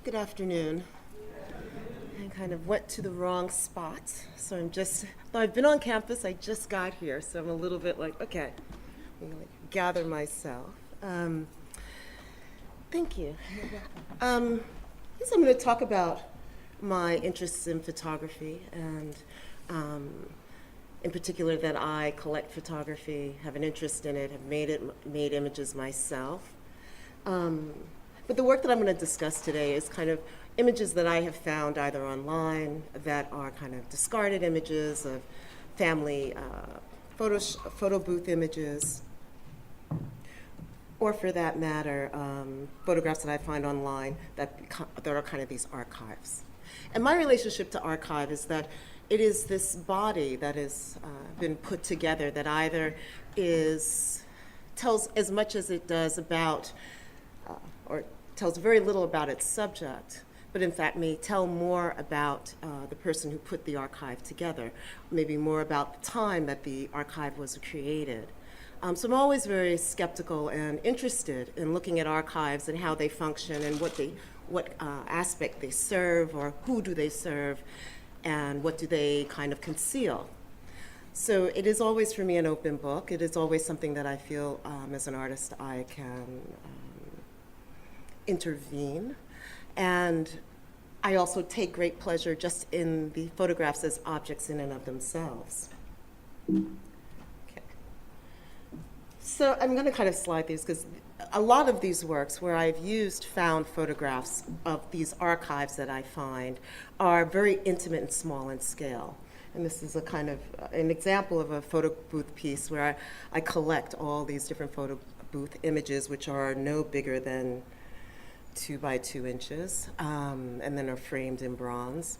Good afternoon. I kind of went to the wrong spot, so though I've been on campus, I just got here, so I'm a little bit like, okay, I'm gonna gather myself. Thank you. Yes, I'm gonna talk about my interests in photography and in particular that I collect photography, have an interest in it, have made images myself. But the work that I'm going to discuss today is kind of images that I have found either online that are kind of discarded images of family photo booth images, or for that matter, photographs that I find online that are kind of these archives. And my relationship to archive is that it is this body that has been put together that either tells as much as it does about, or tells very little about its subject, but in fact may tell more about the person who put the archive together, maybe more about the time that the archive was created. So I'm always very skeptical and interested in looking at archives and how they function and what aspect they serve, or who do they serve, and what do they kind of conceal. So it is always for me an open book. It is always something that I feel as an artist I can intervene. And I also take great pleasure just in the photographs as objects in and of themselves. Okay. So I'm going to kind of slide these because a lot of these works where I've used found photographs of these archives that I find are very intimate and small in scale. And this is a kind of an example of a photo booth piece where I collect all these different photo booth images, which are no bigger than 2 by 2 inches, and then are framed in bronze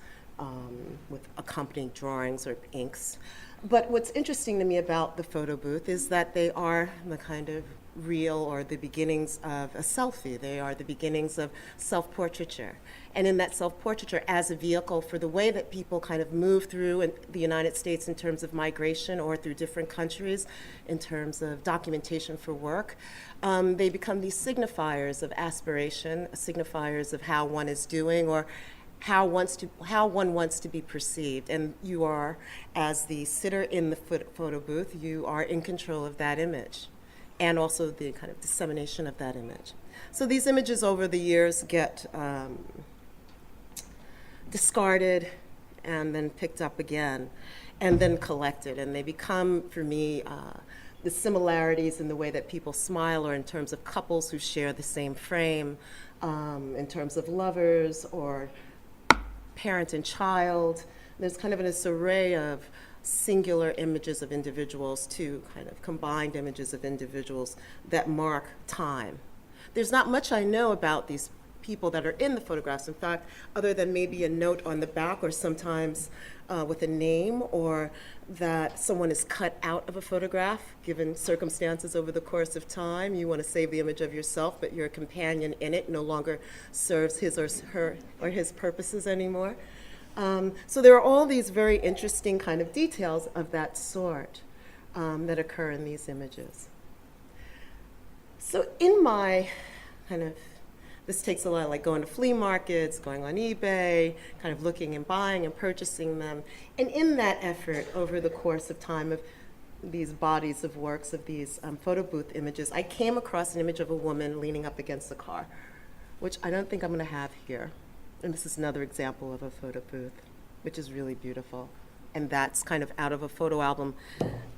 with accompanying drawings or inks. But what's interesting to me about the photo booth is that they are the kind of real, or the beginnings of a selfie. They are the beginnings of self-portraiture. And in that self-portraiture as a vehicle for the way that people kind of move through in the United States in terms of migration, or through different countries in terms of documentation for work, they become these signifiers of aspiration, signifiers of how one is doing, or how one wants to be perceived. And you are, as the sitter in the photo booth, you are in control of that image, and also the kind of dissemination of that image. So these images over the years get discarded and then picked up again and then collected, and they become, for me, the similarities in the way that people smile, or in terms of couples who share the same frame, in terms of lovers or parent and child. There's kind of this array of singular images of individuals to kind of combined images of individuals that mark time. There's not much I know about these people that are in the photographs, in fact, other than maybe a note on the back, or sometimes with a name, or that someone is cut out of a photograph given circumstances over the course of time. You want to save the image of yourself, but your companion in it no longer serves his or her or his purposes anymore. So there are all these very interesting kind of details of that sort that occur in these images. So in my kind of, this takes a lot, like going to flea markets, going on eBay, kind of looking and buying and purchasing them. And in that effort, over the course of time of these bodies of works, of these photo booth images, I came across an image of a woman leaning up against a car, which I don't think I'm going to have here. And this is another example of a photo booth, which is really beautiful. And that's kind of out of a photo album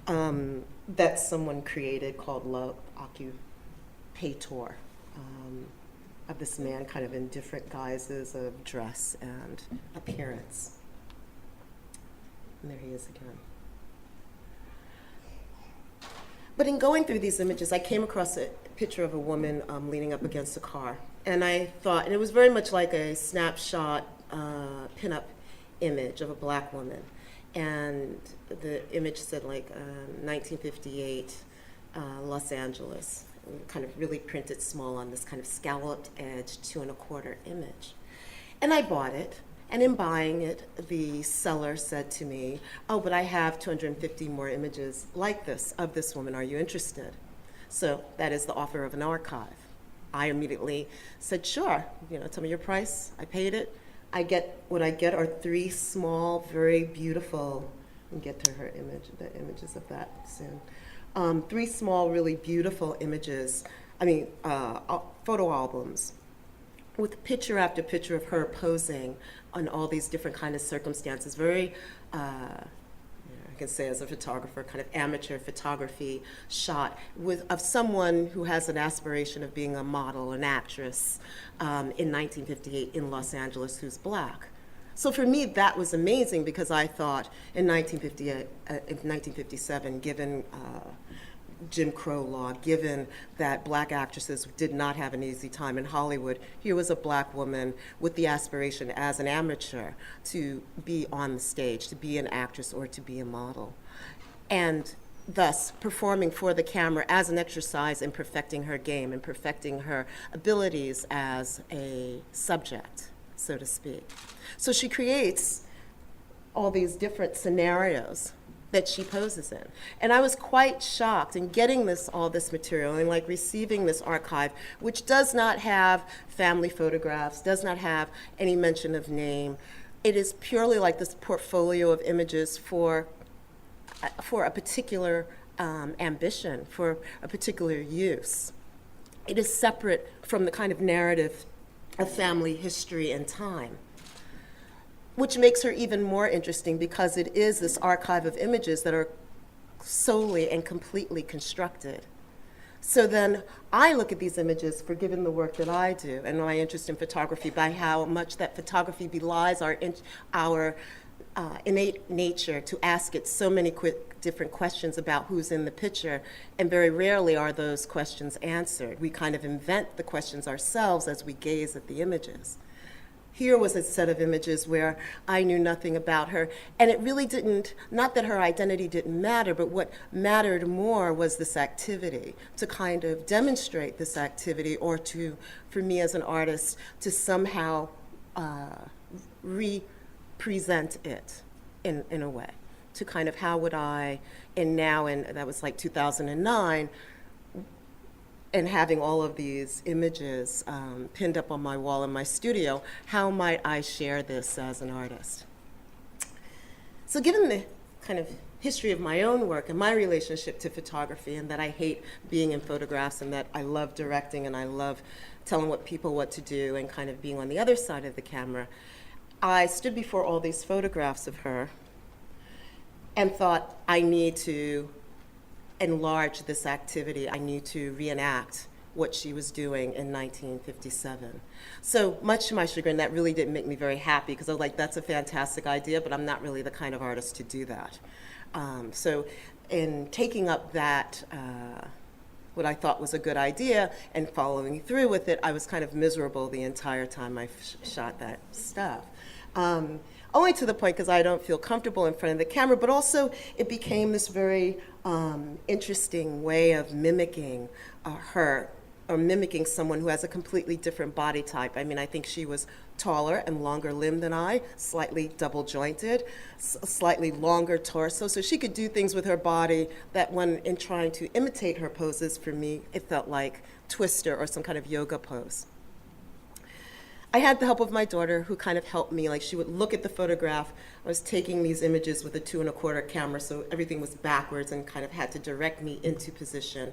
that someone created called L'Occupator, of this man kind of in different guises of dress and appearance. And there he is again. But in going through these images, I came across a picture of a woman leaning up against a car. And I thought, and it was very much like a snapshot pinup image of a black woman. And the image said like 1958 Los Angeles, kind of really printed small on this kind of scalloped edge 2 1/4 image. And I bought it. And in buying it, the seller said to me, oh, but I have 250 more images like this of this woman. Are you interested? So that is the offer of an archive. I immediately said, sure, tell me your price. I paid it. What I get are 3 small, very beautiful, and get to her image, the images of that soon. 3 small, really beautiful images, photo albums with picture after picture of her posing on all these different kind of circumstances, very, I can say as a photographer, kind of amateur photography shot of someone who has an aspiration of being a model, an actress in 1958 in Los Angeles who's black. So for me, that was amazing because I thought in 1957, given Jim Crow law, given that black actresses did not have an easy time in Hollywood, here was a black woman with the aspiration as an amateur to be on the stage, to be an actress or to be a model. And thus performing for the camera as an exercise in perfecting her game and perfecting her abilities as a subject, so to speak. So she creates all these different scenarios that she poses in. And I was quite shocked in getting all this material and like receiving this archive, which does not have family photographs, does not have any mention of name. It is purely like this portfolio of images for a particular ambition, for a particular use. It is separate from the kind of narrative of family history and time, which makes her even more interesting because it is this archive of images that are solely and completely constructed. So then I look at these images, for given the work that I do and my interest in photography, by how much that photography belies our innate nature to ask it so many different questions about who's in the picture, and very rarely are those questions answered. We kind of invent the questions ourselves as we gaze at the images. Here was a set of images where I knew nothing about her, and it really didn't, not that her identity didn't matter, but what mattered more was this activity, to kind of demonstrate this activity, or for me as an artist, to somehow represent it in a way, to kind of how would I, and that was like 2009, and having all of these images pinned up on my wall in my studio, how might I share this as an artist? So given the kind of history of my own work and my relationship to photography, and that I hate being in photographs and that I love directing and I love telling people what to do and kind of being on the other side of the camera, I stood before all these photographs of her and thought, I need to enlarge this activity. I need to reenact what she was doing in 1957. So much to my chagrin, that really didn't make me very happy because I was like, that's a fantastic idea, but I'm not really the kind of artist to do that. So in taking up that, what I thought was a good idea and following through with it, I was kind of miserable the entire time I shot that stuff. Only to the point because I don't feel comfortable in front of the camera, but also it became this very interesting way of mimicking her, or mimicking someone who has a completely different body type. I mean, I think she was taller and longer limbed than I, slightly double jointed, slightly longer torso, so she could do things with her body that when in trying to imitate her poses, for me, it felt like twister or some kind of yoga pose. I had the help of my daughter who kind of helped me. Like, she would look at the photograph. I was taking these images with a 2 1/4 camera, so everything was backwards and kind of had to direct me into position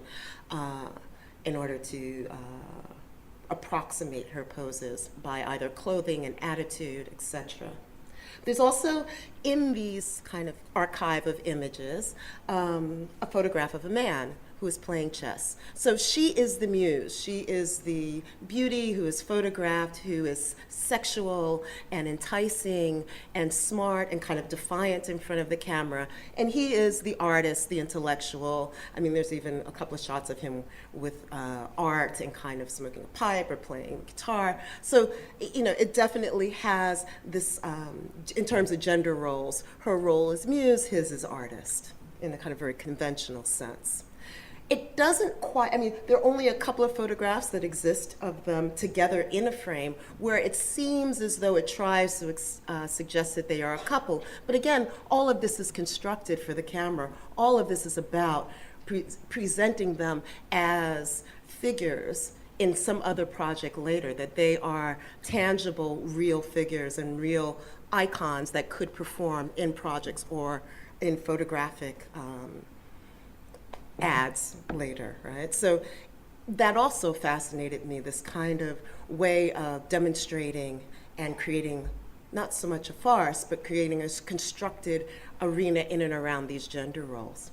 in order to approximate her poses by either clothing and attitude, etc. There's also, in these kind of archive of images, a photograph of a man who is playing chess. So she is the muse. She is the beauty who is photographed, who is sexual and enticing and smart and kind of defiant in front of the camera. And he is the artist, the intellectual. I mean, there's even a couple of shots of him with art and kind of smoking a pipe or playing guitar. So, it definitely has this, in terms of gender roles, her role is muse, his is artist, in a kind of very conventional sense. It doesn't quite, there are only a couple of photographs that exist of them together in a frame where it seems as though it tries to suggest that they are a couple. But again, all of this is constructed for the camera. All of this is about presenting them as figures in some other project later, that they are tangible, real figures and real icons that could perform in projects or in photographic ads later, right? So that also fascinated me, this kind of way of demonstrating and creating not so much a farce, but creating a constructed arena in and around these gender roles.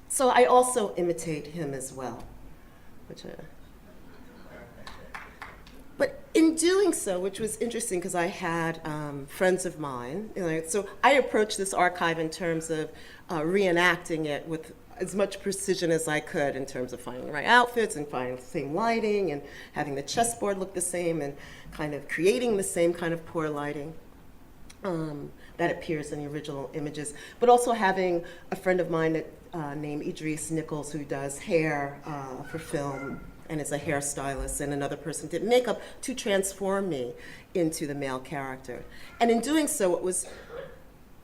So I also imitate him as well, which but in doing so, which was interesting because I had friends of mine, so I approached this archive in terms of reenacting it with as much precision as I could in terms of finding the right outfits and finding the same lighting and having the chessboard look the same and kind of creating the same kind of poor lighting that appears in the original images, but also having a friend of mine named Idris Nichols who does hair for film and is a hairstylist, and another person did makeup to transform me into the male character. And in doing so, it was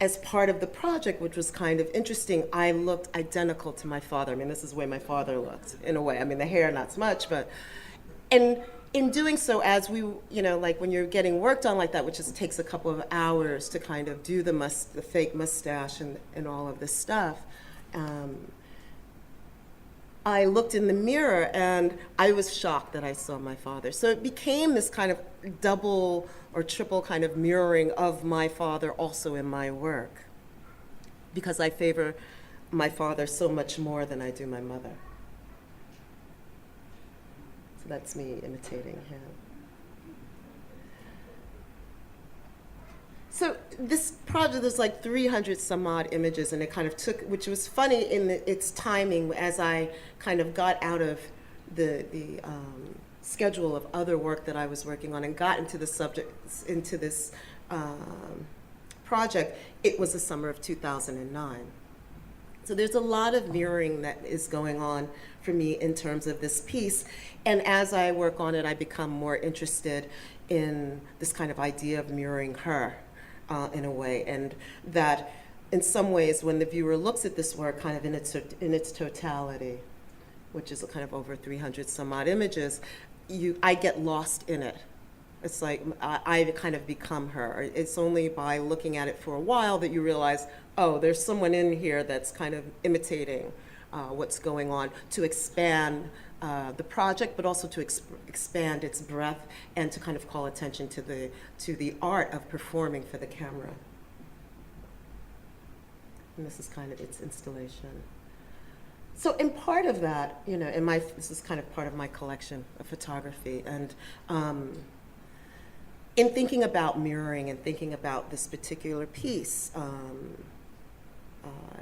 as part of the project, which was kind of interesting, I looked identical to my father. I mean, this is the way my father looked, in a way. I mean, the hair, not so much, but, and in doing so, as we, like when you're getting work done like that, which just takes a couple of hours to kind of do the fake mustache and all of this stuff, I looked in the mirror and I was shocked that I saw my father. So it became this kind of double or triple kind of mirroring of my father also in my work, because I favor my father so much more than I do my mother. So that's me imitating him. So this project, there's like 300 some odd images, and it kind of took, which was funny in its timing as I kind of got out of the schedule of other work that I was working on and got into the subject, into this project. It was the summer of 2009. So there's a lot of mirroring that is going on for me in terms of this piece. And as I work on it, I become more interested in this kind of idea of mirroring her. In a way, and that in some ways when the viewer looks at this work kind of in its totality, which is a kind of over 300 some odd images, I get lost in it. It's like I kind of become her. It's only by looking at it for a while that you realize, oh, there's someone in here that's kind of imitating what's going on to expand the project, but also to expand its breadth and to kind of call attention to the art of performing for the camera. And this is kind of its installation. So in part of that, this is kind of part of my collection of photography, and in thinking about mirroring and thinking about this particular piece, I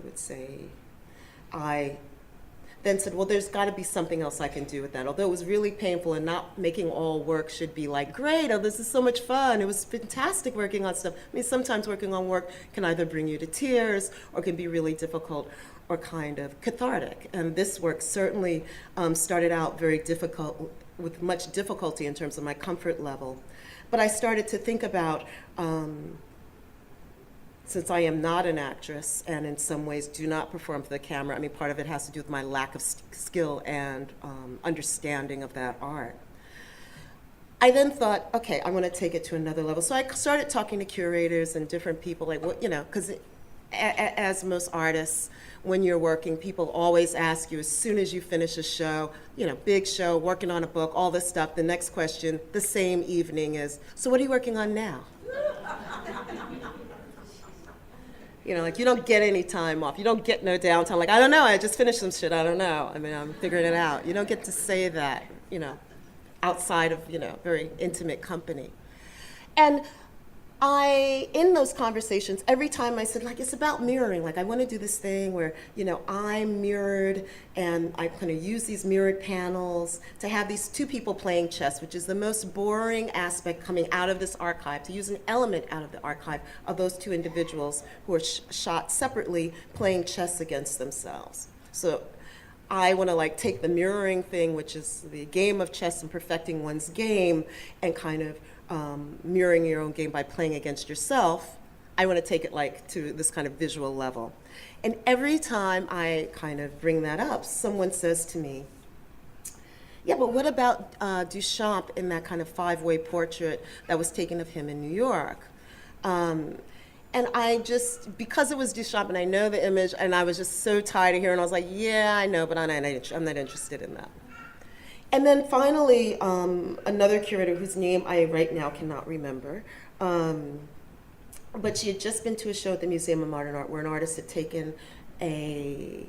would say I then said, well, there's got to be something else I can do with that. Although it was really painful, and not making all work should be like, great, oh, this is so much fun. It was fantastic working on stuff. I mean, sometimes working on work can either bring you to tears or can be really difficult or kind of cathartic. And this work certainly started out very difficult, with much difficulty in terms of my comfort level. But I started to think about, since I am not an actress and in some ways do not perform for the camera, I mean, part of it has to do with my lack of skill and understanding of that art. I then thought, okay, I want to take it to another level. So I started talking to curators and different people, like, what, because as most artists, when you're working, people always ask you as soon as you finish a show, big show, working on a book, all this stuff, the next question the same evening is, so what are you working on now? Like you don't get any time off. You don't get no downtime. Like, I don't know, I just finished some shit, I don't know. I mean, I'm figuring it out. You don't get to say that, outside of, very intimate company. And in those conversations, every time I said, like, it's about mirroring. Like, I want to do this thing where, I'm mirrored, and I kind of use these mirrored panels to have these two people playing chess, which is the most boring aspect coming out of this archive, to use an element out of the archive of those two individuals who are shot separately playing chess against themselves. So I want to, take the mirroring thing, which is the game of chess and perfecting one's game, and kind of mirroring your own game by playing against yourself. I want to take it to this kind of visual level. And every time I kind of bring that up, someone says to me, Yeah, but what about Duchamp in that kind of five-way portrait that was taken of him in New York? Um, and I just, because it was Duchamp and I know the image, and I was just so tired of hearing, I was like, yeah, I know, but I'm not interested in that. And then finally, another curator whose name I right now cannot remember, but she had just been to a show at the Museum of Modern Art where an artist had taken a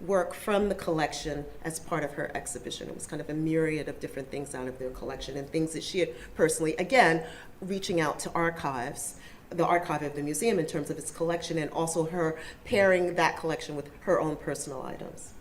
work from the collection as part of her exhibition. It was kind of a myriad of different things out of their collection and things that she had personally, again, reaching out to archives, the archive of the museum in terms of its collection, and also her pairing that collection with her own personal items.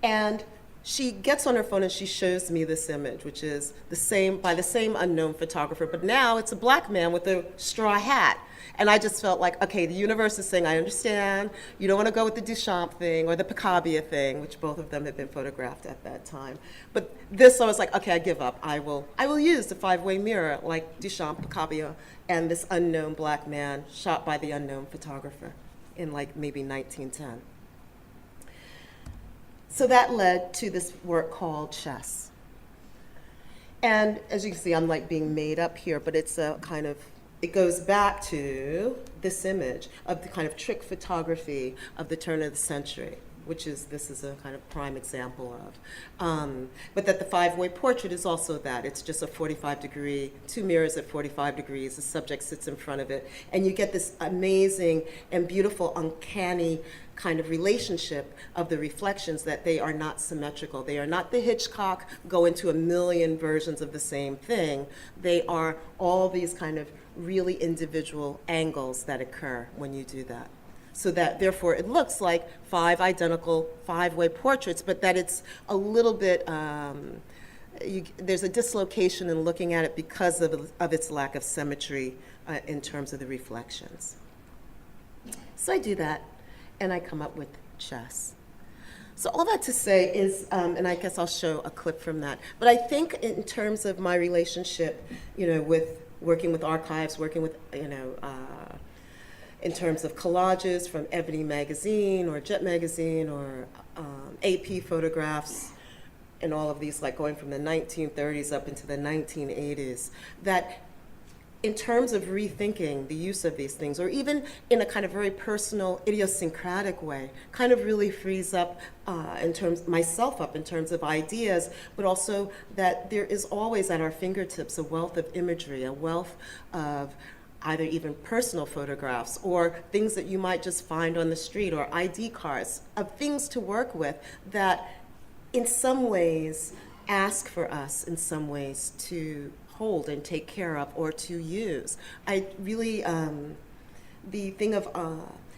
And she gets on her phone and she shows me this image, which is the same, by the same unknown photographer, but now it's a black man with a straw hat. And I just felt like, okay, the universe is saying, I understand, you don't want to go with the Duchamp thing or the Picabia thing, which both of them had been photographed at that time. But this, I was like, okay, I give up. I will use the five-way mirror like Duchamp, Picabia, and this unknown black man shot by the unknown photographer in like maybe 1910. So that led to this work called Chess. And as you can see, I'm like being made up here, but it's a kind of, it goes back to this image of the kind of trick photography of the turn of the century, which is, this is a kind of prime example of. But that the five-way portrait is also that. It's just a 45-degree, two mirrors at 45 degrees, the subject sits in front of it, and you get this amazing and beautiful, uncanny kind of relationship of the reflections, that they are not symmetrical. They are not the Hitchcock go into a million versions of the same thing. They are all these kind of really individual angles that occur when you do that. So that therefore it looks like five identical five-way portraits, but that it's a little bit, there's a dislocation in looking at it because of its lack of symmetry in terms of the reflections. So I do that, and I come up with Chess. So all that to say is, and I guess I'll show a clip from that, but I think in terms of my relationship, with working with archives, working with, in terms of collages from Ebony magazine or Jet magazine or AP photographs, and all of these, like going from the 1930s up into the 1980s, that in terms of rethinking the use of these things, or even in a kind of very personal, idiosyncratic way, kind of really frees up myself up in terms of ideas, but also that there is always at our fingertips a wealth of imagery, a wealth of either even personal photographs or things that you might just find on the street, or ID cards, of things to work with that in some ways ask for us in some ways to hold and take care of or to use. I really, the thing of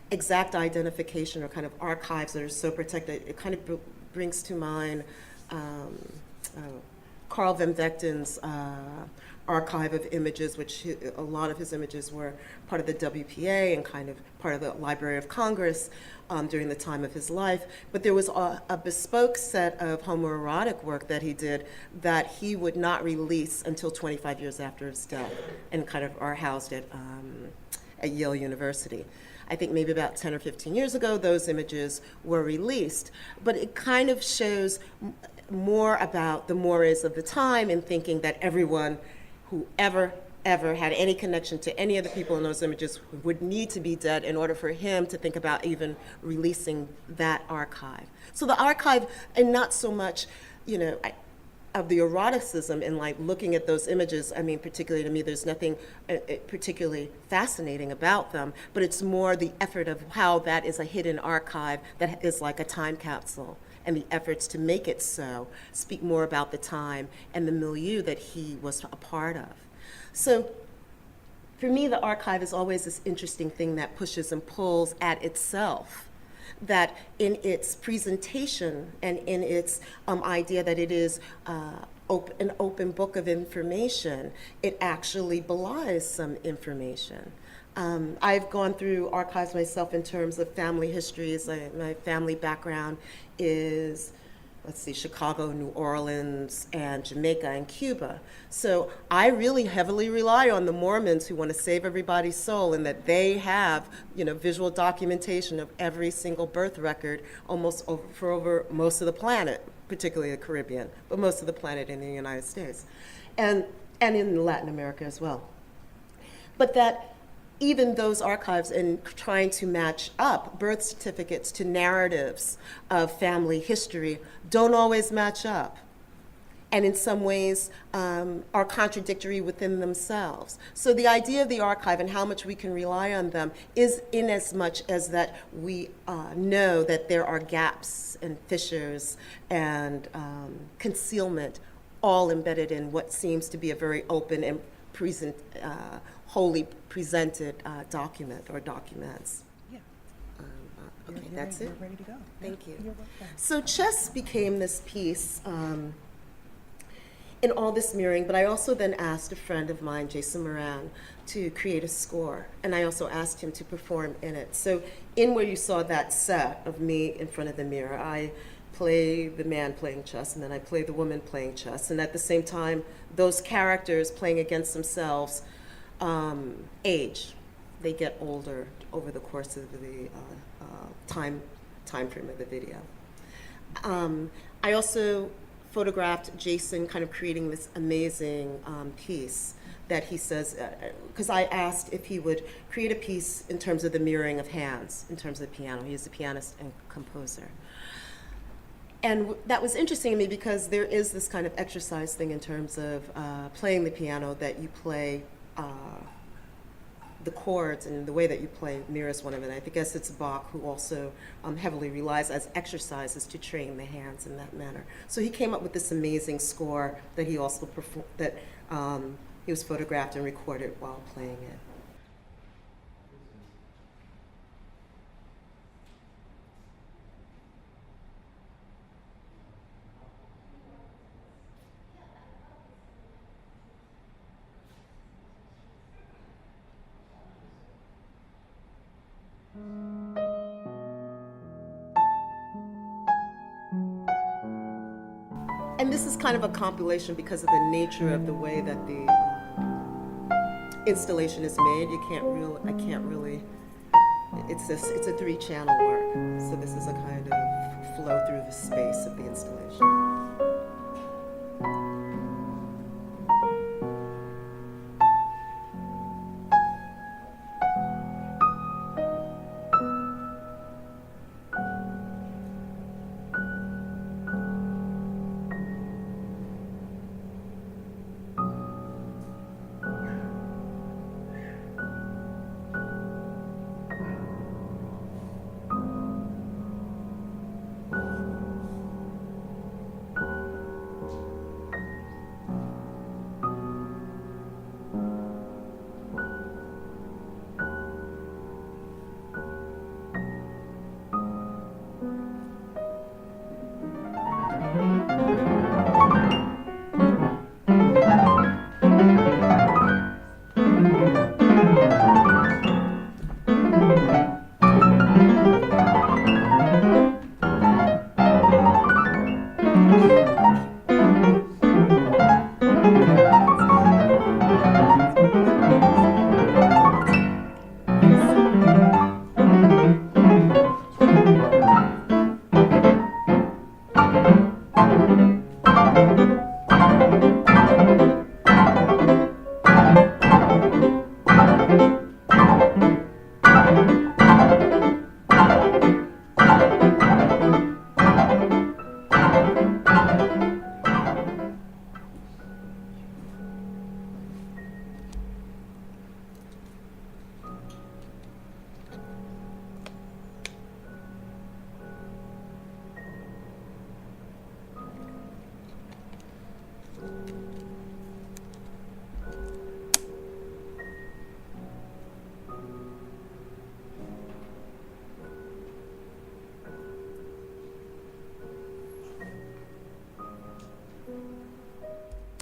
exact identification or kind of archives that are so protected, it kind of brings to mind Carl van Vechten's archive of images, which a lot of his images were part of the WPA and kind of part of the Library of Congress during the time of his life. But there was a bespoke set of homoerotic work that he did that he would not release until 25 years after his death, and kind of are housed at Yale University. I think maybe about 10 or 15 years ago, those images were released. But it kind of shows more about the mores of the time, and thinking that everyone who ever had any connection to any of the people in those images would need to be dead in order for him to think about even releasing that archive. So the archive, and not so much, of the eroticism in like looking at those images. I mean, particularly to me, there's nothing particularly fascinating about them, but it's more the effort of how that is a hidden archive that is like a time capsule, and the efforts to make it so speak more about the time and the milieu that he was a part of. So for me, the archive is always this interesting thing that pushes and pulls at itself, that in its presentation and in its idea that it is an open book of information, it actually belies some information. I've gone through archives myself in terms of family histories. My family background is, Chicago, New Orleans, and Jamaica and Cuba. So I really heavily rely on the Mormons who want to save everybody's soul, and that they have, visual documentation of every single birth record almost over most of the planet. particularly the Caribbean, but most of the planet in the United States, and in Latin America as well. But that even those archives, in trying to match up birth certificates to narratives of family history, don't always match up, and in some ways are contradictory within themselves. So the idea of the archive and how much we can rely on them is in as much as that we know that there are gaps and fissures and concealment all embedded in what seems to be a very open and wholly presented document or documents. Yeah. Okay, that's it. You're ready to go. Thank you. You're welcome. So chess became this piece in all this mirroring, but I also then asked a friend of mine, Jason Moran, to create a score, and I also asked him to perform in it. So in where you saw that set of me in front of the mirror, I play the man playing chess, and then I play the woman playing chess, and at the same time, those characters playing against themselves age. They get older over the course of the time frame of the video. I also photographed Jason kind of creating this amazing piece that he says, because I asked if he would create a piece in terms of the mirroring of hands, in terms of the piano. He's a pianist and composer. And that was interesting to me because there is this kind of exercise thing in terms of playing the piano, that you play the chords, and the way that you play mirrors one of it. I guess it's Bach who also heavily relies as exercises to train the hands in that manner. So he came up with this amazing score that he also performed, that he was photographed and recorded while playing it. And this is kind of a compilation because of the nature of the way that the installation is made. I can't really, it's a 3-channel work. So this is a kind of flow through the space of the installation.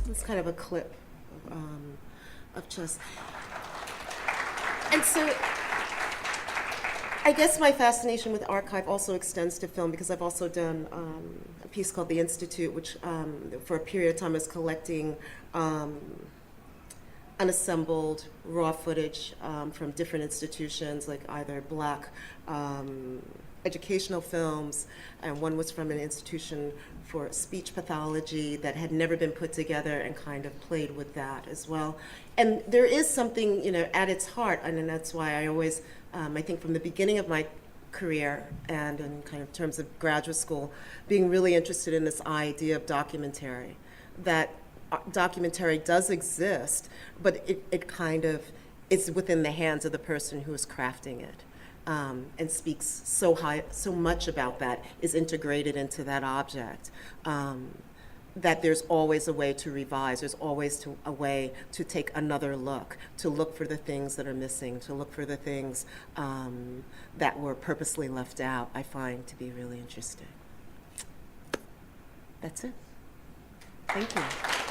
It's kind of a clip of chess. And so I guess my fascination with archive also extends to film, because I've also done a piece called The Institute, which for a period of time is collecting unassembled raw footage from different institutions, like either Black educational films, and one was from an institution for speech pathology that had never been put together, and kind of played with that as well. And there is something, at its heart, and that's why I always, I think from the beginning of my career and in kind of terms of graduate school, being really interested in this idea of documentary, that documentary does exist, but it kind of, it's within the hands of the person who is crafting it. And speaks so much about that, is integrated into that object, that there's always a way to revise, there's always a way to take another look, to look for the things that are missing, to look for the things that were purposely left out, I find to be really interesting. That's it. Thank you.